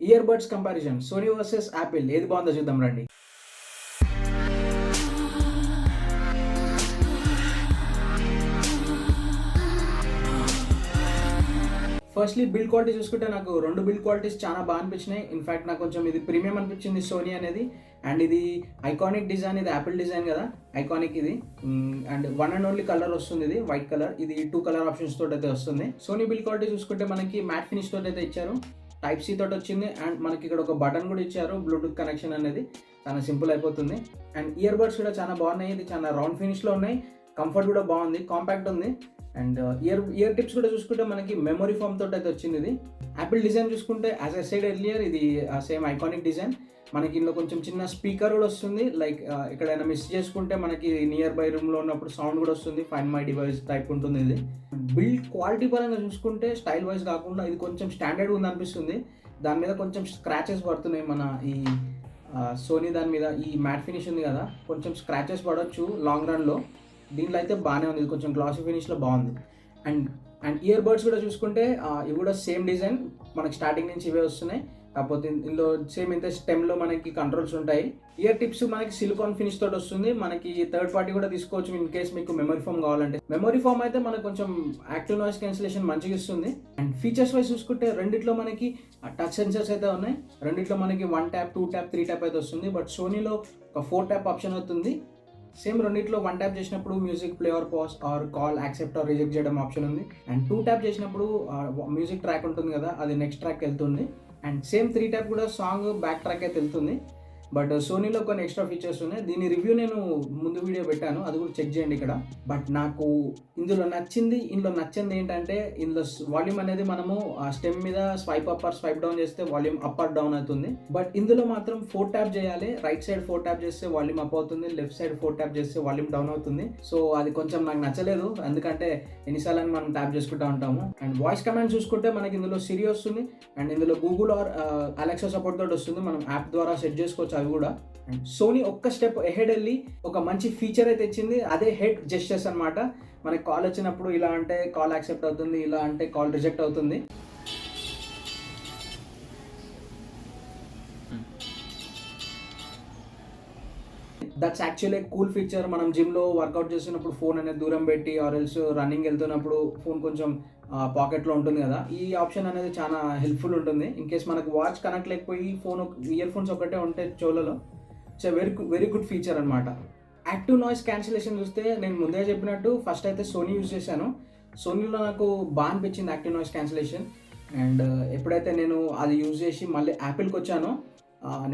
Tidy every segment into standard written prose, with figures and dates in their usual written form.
Year buds comparison Sony versus Apple ఏది బాగుందో చూద్దాం రండి. ఫస్ట్లీ బిల్డ్ క్వాలిటీ చూసుకుంటే నాకు రెండు బిల్డ్ క్వాలిటీస్ చాలా బాగా అనిపించినాయి. ఇన్ఫాక్ట్ నాకు కొంచెం ఇది ప్రీమియం అనిపించింది సోనీ అనేది. అండ్ ఇది ఐకానిక్ డిజైన్, ఇది యాపిల్ డిజైన్ కదా, ఐకానిక్ ఇది. And one and only colour వస్తుంది, ఇది వైట్ కలర్. ఇది 2 కలర్ ఆప్షన్స్ తోటి అయితే వస్తుంది. సోనీ బిల్డ్ క్వాలిటీ చూసుకుంటే మనకి మ్యాట్ ఫినిష్ తోటి అయితే ఇచ్చారు, టైప్ సి తోటి వచ్చింది. అండ్ మనకి ఇక్కడ ఒక బటన్ కూడా ఇచ్చారు, బ్లూటూత్ కనెక్షన్ అనేది చాలా సింపుల్ అయిపోతుంది. అండ్ ఇయర్ బడ్స్ కూడా చాలా బాగున్నాయి, ఇది చాలా రౌండ్ ఫినిష్లో ఉన్నాయి, కంఫర్ట్ కూడా బాగుంది, కాంపాక్ట్ ఉంది. అండ్ ఇయర్ టిప్స్ కూడా చూసుకుంటే మనకి మెమరీ ఫోమ్ తోటి అయితే వచ్చింది. ఇది యాపిల్ డిజైన్ చూసుకుంటే యాజ్ ఐ సెడ్ ఎర్లియర్ ఇది సేమ్ ఐకానిక్ డిజైన్. మనకి ఇందులో కొంచెం చిన్న స్పీకర్ కూడా వస్తుంది, లైక్ ఎక్కడైనా మిస్ చేసుకుంటే మనకి నియర్ బై రూమ్లో ఉన్నప్పుడు సౌండ్ కూడా వస్తుంది, ఫైండ్ మై డివైస్ టైప్ ఉంటుంది. ఇది బిల్డ్ క్వాలిటీ పరంగా చూసుకుంటే స్టైల్ వైజ్ కాకుండా ఇది కొంచెం స్టాండర్డ్ ఉంది అనిపిస్తుంది. దాని మీద కొంచెం స్క్రాచెస్ పడుతున్నాయి, మన ఈ సోనీ దాని మీద ఈ మ్యాట్ ఫినిష్ ఉంది కదా, కొంచెం స్క్రాచెస్ పడవచ్చు లాంగ్ రన్లో. దీంట్లో అయితే బాగానే ఉంది, ఇది కొంచెం గ్లాసీ ఫినిష్లో బాగుంది. అండ్ ఇయర్ బడ్స్ కూడా చూసుకుంటే ఇవి కూడా సేమ్ డిజైన్, మనకి స్టార్టింగ్ నుంచి ఇవే వస్తున్నాయి. కాకపోతే ఇందులో సేమ్ ఇంత స్టెమ్లో మనకి కంట్రోల్స్ ఉంటాయి. ఇయర్ టిప్స్ మనకి సిలికాన్ ఫినిష్ తోటి వస్తుంది. మనకి థర్డ్ పార్టీ కూడా తీసుకోవచ్చు ఇన్ కేస్ మీకు మెమరీ ఫోమ్ కావాలంటే. మెమరీ ఫోమ్ అయితే మనకు కొంచెం యాక్టివ్ నాయిస్ క్యాన్సిలేషన్ మంచిగా ఇస్తుంది. అండ్ ఫీచర్స్ వైజ్ చూసుకుంటే రెండిట్లో మనకి టచ్ సెన్సర్స్ అయితే ఉన్నాయి. రెండిట్లో మనకి 1 ట్యాప్ 2 ట్యాప్ 3 ట్యాప్ అయితే వస్తుంది. బట్ సోనీలో ఒక 4 ట్యాప్ ఆప్షన్ అవుతుంది. సేమ్ రెండిట్లో 1 ట్యాప్ చేసినప్పుడు music play or pause or call accept or reject చేయడం ఆప్షన్ ఉంది. అండ్ 2 ట్యాప్ చేసినప్పుడు మ్యూజిక్ ట్రాక్ ఉంటుంది కదా, అది నెక్స్ట్ ట్రాక్ వెళ్తుంది. అండ్ సేమ్ 3 ట్యాప్ కూడా సాంగ్ బ్యాక్ ట్రాక్ అయితే వెళ్తుంది. బట్ సోనీలో కొన్ని ఎక్స్ట్రా ఫీచర్స్ ఉన్నాయి. దీని రివ్యూ నేను ముందు వీడియో పెట్టాను, అది కూడా చెక్ చేయండి ఇక్కడ. బట్ నాకు ఇందులో నచ్చింది ఏంటంటే ఇందులో వాల్యూమ్ అనేది మనము స్టెమ్ మీద swipe up or swipe down చేస్తే వాల్యూమ్ అప్ ఆర్ డౌన్ అవుతుంది. బట్ ఇందులో మాత్రం 4 ట్యాప్ చేయాలి. రైట్ సైడ్ 4 ట్యాప్ చేస్తే వాల్యూమ్ అప్ అవుతుంది, లెఫ్ట్ సైడ్ 4 ట్యాప్ చేస్తే వాల్యూమ్ డౌన్ అవుతుంది. సో అది కొంచెం నాకు నచ్చలేదు, ఎందుకంటే ఎన్నిసార్లు మనం ట్యాప్ చేసుకుంటూ ఉంటాము. అండ్ వాయిస్ కమాండ్ చూసుకుంటే మనకి ఇందులో సిరి వస్తుంది. అండ్ ఇందులో గూగుల్ ఆర్ అలెక్సా సపోర్ట్ తోటి వస్తుంది, మనం యాప్ ద్వారా సెట్ చేసుకోవచ్చు అవి కూడా. అండ్ సోనీ ఒక్క స్టెప్ ఎహెడ్ వెళ్ళి ఒక మంచి ఫీచర్ అయితే ఇచ్చింది, అదే హెడ్ జెస్చర్స్ అనమాట. మనకి కాల్ వచ్చినప్పుడు ఇలా అంటే కాల్ యాక్సెప్ట్ అవుతుంది, ఇలా అంటే కాల్ రిజెక్ట్ అవుతుంది. That's actually cool feature. మనం జిమ్లో వర్కౌట్ చేస్తున్నప్పుడు ఫోన్ అనేది దూరం పెట్టి ఆర్ ఎల్స్ రన్నింగ్ వెళ్తున్నప్పుడు ఫోన్ కొంచెం పాకెట్లో ఉంటుంది కదా, ఈ ఆప్షన్ అనేది చాలా హెల్ప్ఫుల్ ఉంటుంది. ఇన్ కేస్ మనకు వాచ్ కనెక్ట్ లేకపోయి ఇయర్ ఫోన్స్ ఒకటే ఉంటే చెవులలో, ఇట్స్ వెరీ గుడ్ ఫీచర్ అనమాట. యాక్టివ్ నాయిస్ క్యాన్సిలేషన్ చూస్తే నేను ముందే చెప్పినట్టు ఫస్ట్ అయితే సోనీ యూజ్ చేశాను. సోనీలో నాకు బాగా అనిపించింది యాక్టివ్ నాయిస్ క్యాన్సిలేషన్. అండ్ ఎప్పుడైతే నేను అది యూజ్ చేసి మళ్ళీ యాపిల్కి వచ్చానో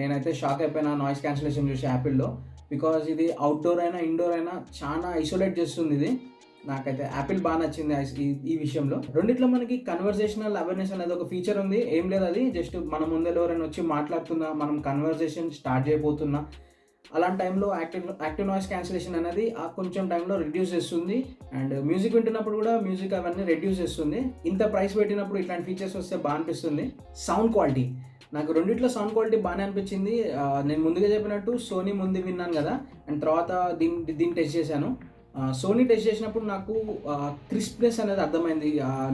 నేనైతే షాక్ అయిపోయినా నాయిస్ క్యాన్సిలేషన్ చూసి యాపిల్లో. బికాజ్ ఇది అవుట్డోర్ అయినా ఇండోర్ అయినా చాలా ఐసోలేట్ చేస్తుంది. ఇది నాకైతే యాపిల్ బాగా నచ్చింది ఈ విషయంలో. రెండిట్లో మనకి కన్వర్జేషనల్ అవేర్నెస్ అనేది ఒక ఫీచర్ ఉంది. ఏం లేదు, అది జస్ట్ మన ముందర ఎవరైనా వచ్చి మాట్లాడుతున్నా, మనం కన్వర్జేషన్ స్టార్ట్ చేయబోతున్నా, అలాంటి టైంలో యాక్టివ్ నాయిస్ క్యాన్సిలేషన్ అనేది కొంచెం టైంలో రిడ్యూస్ చేస్తుంది. అండ్ మ్యూజిక్ వింటున్నప్పుడు కూడా మ్యూజిక్ అవన్నీ రెడ్యూస్ చేస్తుంది. ఇంత ప్రైస్ పెట్టినప్పుడు ఇట్లాంటి ఫీచర్స్ వస్తే బాగా అనిపిస్తుంది. సౌండ్ క్వాలిటీ నాకు రెండిట్లో సౌండ్ క్వాలిటీ బాగానే అనిపించింది. నేను ముందుగా చెప్పినట్టు సోనీ ముందు విన్నాను కదా, అండ్ తర్వాత దీన్ని టెస్ట్ చేశాను. సోనీ టెస్ట్ చేసినప్పుడు నాకు క్రిస్ప్నెస్ అనేది అర్థమైంది.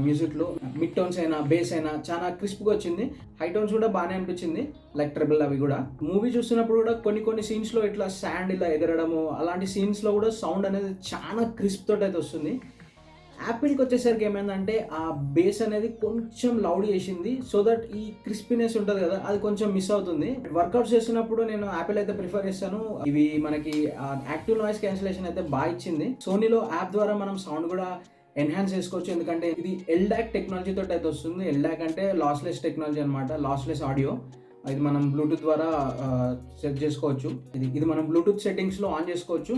మ్యూజిక్లో మిడ్ టోన్స్ అయినా బేస్ అయినా చాలా క్రిస్ప్గా వచ్చింది. హై టోన్స్ కూడా బాగానే అనిపించింది, లైక్ ట్రిబుల్ అవి కూడా. మూవీ చూస్తున్నప్పుడు కూడా కొన్ని సీన్స్లో ఇట్లా శాండ్ ఇలా ఎగరడము, అలాంటి సీన్స్లో కూడా సౌండ్ అనేది చాలా క్రిస్ప్ తోటి అయితే వస్తుంది. యాపిల్కి వచ్చేసరికి ఏమైందంటే ఆ బేస్ అనేది కొంచెం లౌడ్ చేసింది, సో దట్ ఈ క్రిస్పీనెస్ ఉంటుంది కదా, అది కొంచెం మిస్ అవుతుంది. వర్కౌట్స్ చేస్తున్నప్పుడు నేను యాపిల్ అయితే ప్రిఫర్ చేస్తాను. ఇవి మనకి యాక్టివ్ నాయిస్ క్యాన్సిలేషన్ అయితే బాగా ఇచ్చింది. సోనీలో యాప్ ద్వారా మనం సౌండ్ కూడా ఎన్హాన్స్ చేసుకోవచ్చు, ఎందుకంటే ఇది ఎల్డాక్ టెక్నాలజీ తోటి అయితే వస్తుంది. ఎల్డాక్ అంటే లాస్లెస్ టెక్నాలజీ అనమాట, లాస్లెస్ ఆడియో. ఇది మనం బ్లూటూత్ ద్వారా సెట్ చేసుకోవచ్చు. ఇది మనం బ్లూటూత్ సెట్టింగ్స్లో ఆన్ చేసుకోవచ్చు.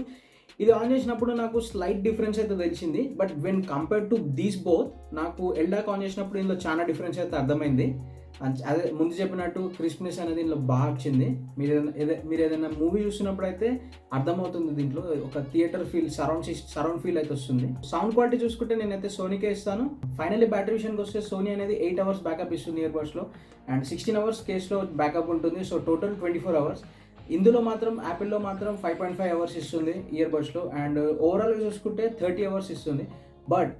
ఇది ఆన్ చేసినప్పుడు నాకు స్లైట్ డిఫరెన్స్ అయితే తెలిసింది. But when compare to these both నాకు ఎల్డాక్ ఆన్ చేసినప్పుడు ఇందులో చాలా డిఫరెన్స్ అయితే అర్థమైంది. అదే ముందు చెప్పినట్టు క్రిస్ప్నెస్ అనేది ఇందులో బాగా వచ్చింది. మీరు ఏదైనా మూవీ చూసినప్పుడు అయితే అర్థమవుతుంది, దీంట్లో ఒక థియేటర్ ఫీల్, సరౌండ్ ఫీల్ అయితే వస్తుంది. సౌండ్ క్వాలిటీ చూసుకుంటే నేనైతే సోనీకే ఇస్తాను. ఫైనల్లీ బ్యాటరీ విషయానికి వస్తే సోనీ అనేది 8 అవర్స్ బ్యాకప్ ఇస్తుంది ఇయర్ బడ్స్లో, అండ్ 16 అవర్స్ కేస్లో బ్యాకప్ ఉంటుంది. So total 24 hours. ఇందులో మాత్రం యాపిల్లో మాత్రం 5.5 అవర్స్ ఇస్తుంది ఇయర్ బడ్స్లో. అండ్ ఓవరాల్గా చూసుకుంటే 30 అవర్స్ ఇస్తుంది. బట్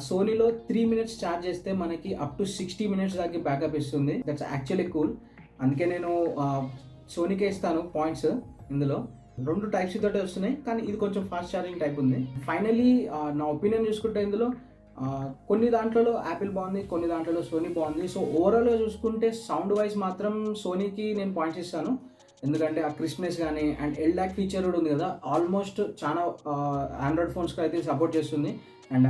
సోనీలో 3 మినిట్స్ ఛార్జ్ చేస్తే మనకి అప్ టు 60 మినిట్స్ దాకా బ్యాకప్ ఇస్తుంది. That's actually cool. అందుకే నేను సోనీకే ఇస్తాను పాయింట్స్. ఇందులో 2 టైప్స్ తోటే వస్తున్నాయి, కానీ ఇది కొంచెం ఫాస్ట్ ఛార్జింగ్ టైప్ ఉంది. ఫైనలీ నా ఒపీనియన్ చూసుకుంటే ఇందులో కొన్ని దాంట్లో యాపిల్ బాగుంది, కొన్ని దాంట్లో సోనీ బాగుంది. సో ఓవరాల్గా చూసుకుంటే సౌండ్ వైజ్ మాత్రం సోనీకి నేను పాయింట్స్ ఇస్తాను. ఎందుకంటే ఆ క్రిస్ప్నెస్ కానీ అండ్ LDAC ఫీచర్ కూడా ఉంది కదా, ఆల్మోస్ట్ చాలా ఆండ్రాయిడ్ ఫోన్స్కి అయితే సపోర్ట్ చేస్తుంది. అండ్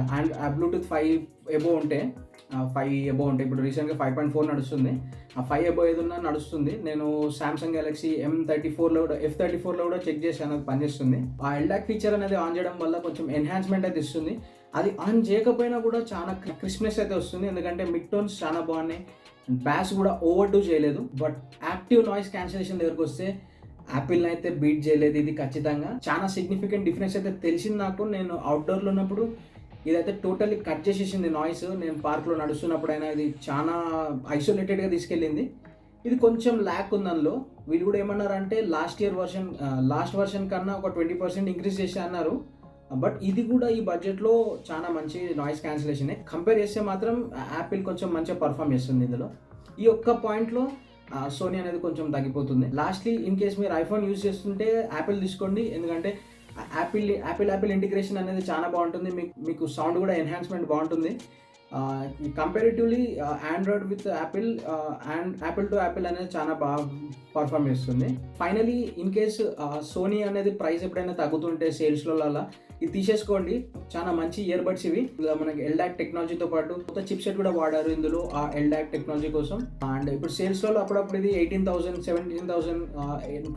బ్లూటూత్ 5 ఎబో ఉంటే ఇప్పుడు రీసెంట్గా 5.4 నడుస్తుంది. ఆ 5 ఎబో ఏదన్నా నడుస్తుంది. నేను సామ్సంగ్ గెలాక్సీ M34లో కూడా F34లో కూడా చెక్ చేశాను, అది పనిచేస్తుంది. ఆ LDAC ఫీచర్ అనేది ఆన్ చేయడం వల్ల కొంచెం ఎన్హాన్స్మెంట్ అయితే ఇస్తుంది. అది ఆన్ చేయకపోయినా కూడా చాలా క్రిస్ప్నెస్ అయితే వస్తుంది, ఎందుకంటే మిడ్ టోన్స్ చాలా బాగున్నాయి. బ్యాస్ కూడా ఓవర్ డూ చేయలేదు. బట్ యాక్టివ్ నాయిస్ క్యాన్సిలేషన్ దగ్గరకు వస్తే యాపిల్ని అయితే బీట్ చేయలేదు. ఇది ఖచ్చితంగా చాలా సిగ్నిఫికెంట్ డిఫరెన్స్ అయితే తెలిసింది నాకు. నేను అవుట్డోర్లో ఉన్నప్పుడు ఇదైతే టోటల్లీ కట్ చేసేసింది నాయిస్. నేను పార్క్లో నడుస్తున్నప్పుడైనా ఇది చాలా ఐసోలేటెడ్గా తీసుకెళ్ళింది. ఇది కొంచెం ల్యాక్ ఉంది అందులో. వీళ్ళు కూడా ఏమన్నారంటే లాస్ట్ వర్షన్ కన్నా ఒక 20% ఇంక్రీజ్ చేసి అన్నారు. బట్ ఇది కూడా ఈ బడ్జెట్లో చాలా మంచి నాయిస్ క్యాన్సిలేషన్. కంపేర్ చేస్తే మాత్రం యాపిల్ కొంచెం మంచిగా పర్ఫామ్ చేస్తుంది ఇందులో. ఈ ఒక్క పాయింట్లో సోనీ అనేది కొంచెం తగ్గిపోతుంది. లాస్ట్లీ ఇన్ కేస్ మీరు ఐఫోన్ యూజ్ చేస్తుంటే యాపిల్ తీసుకోండి, ఎందుకంటే యాపిల్ ఇంటిగ్రేషన్ అనేది చాలా బాగుంటుంది. మీకు సౌండ్ కూడా ఎన్హాన్స్మెంట్ బాగుంటుంది. Comparatively Android with Apple and Apple to Apple అనేది చాలా బాగా పర్ఫామ్ చేస్తుంది. ఫైనలీ ఇన్ కేస్ సోనీ అనేది ప్రైస్ ఎప్పుడైనా తగ్గుతుంటే సేల్స్లో అలా ఇది తీసేసుకోండి. చాలా మంచి ఇయర్ బడ్స్ ఇవి. మనకి LDAC టెక్నాలజీతో పాటు కొత్త చిప్ సెట్ కూడా వాడారు ఇందులో ఆ LDAC టెక్నాలజీ కోసం. అండ్ ఇప్పుడు సేల్స్లో అప్పుడప్పుడు ఇది 18,000, 17,000,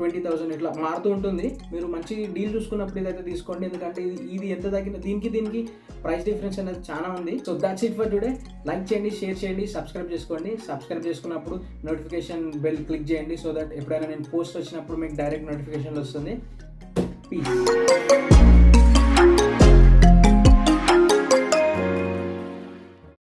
20,000 ఇట్లా మారుతూ ఉంటుంది. మీరు మంచి డీల్ చూసుకున్నప్పుడు ఇదైతే తీసుకోండి, ఎందుకంటే ఇది ఎంత తగ్గిన దీనికి ప్రైస్ డిఫరెన్స్ అనేది చాలా ఉంది. So that's it for today. Like చేయండి, షేర్ చేయండి, సబ్స్క్రైబ్ చేసుకోండి. సబ్స్క్రైబ్ చేసుకున్నప్పుడు నోటిఫికేషన్ బెల్ క్లిక్ చేయండి, సో దట్ ఎప్పుడైనా నేను పోస్ట్ వచ్చినప్పుడు మీకు డైరెక్ట్ నోటిఫికేషన్ వస్తుంది. పీస్.